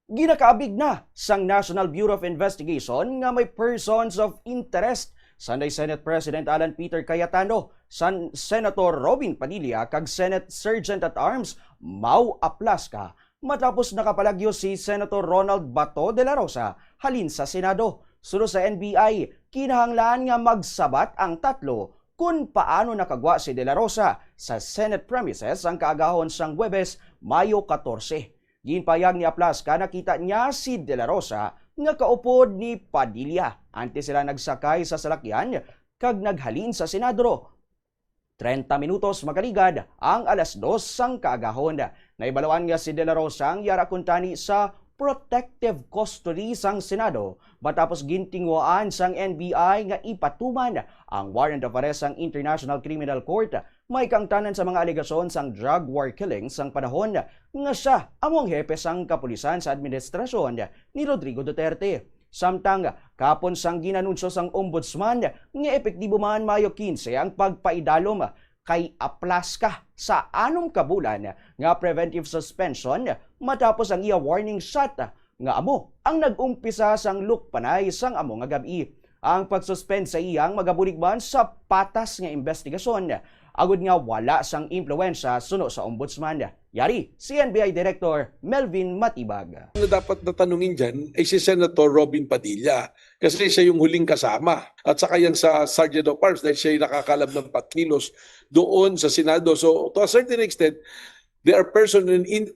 Ginakaabig na sang National Bureau of Investigation nga may persons of interest sanay Senate President Alan Peter Cayetano, san Senator Robin Padilla kag Senate Sergeant at Arms Mau Aplaska matapos nakapalagyo si Senator Ronald Bato de la Rosa halin sa Senado. Sunod sa NBI, kinahanglan nga magsabat ang tatlo kung paano nakagwa si De La Rosa sa Senate premises ang kaagahon sang Huwebes, Mayo 14. Ginpayag ni Aplaska nakita niya si De La Rosa nga kaupod ni Padilla. Antes sila nagsakay sa salakyan kag naghalin sa Senadro. 30 minutos makaligad ang alas 2 sang kaagahon. Naibalawan nga si De La Rosa ang yara kuntani sa protective custody sang Senado matapos gintinguan sang NBI nga ipatuman ang warrant of arrest sang International Criminal Court may kangtanan sa mga alegasyon sang drug war killing sang panahon nga siya among hepe sang kapulisan sa administrasyon ni Rodrigo Duterte. Samtang kapon sang ginanunsyo sang ombudsman nga epektibo man Mayo 15 ang pagpaidalom kay Aplaska sa 6 kabulan nga preventive suspension matapos ang iya warning shot nga amo ang nag-umpisa sang lukpanay sang amo nga gabi. Ang pagsuspend sa iyang magabuligban sa patas nga investigasyon agud nga wala sang impluwensya suno sa ombudsman. Yari si NBI Director Melvin Matibag. Na dapat natanungin dyan ay si Senator Robin Padilla kasi siya yung huling kasama at saka yan sa Sergeant of Arms dahil siya yung nakakalab ng patkilos doon sa Senado. So to a certain extent, there are persons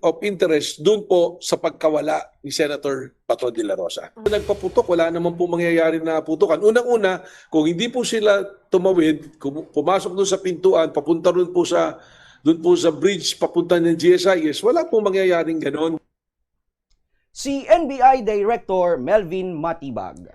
of interest doon po sa pagkawala ni Senator Bato de la Rosa. Nagpaputok, wala naman po mangyayari na putukan. Unang-una, kung hindi po sila tumawid, pumasok doon sa pintuan, papunta doon po sa bridge, papunta ng GSIS, wala pong mangyayaring ganon. Si NBI Director Melvin Matibag.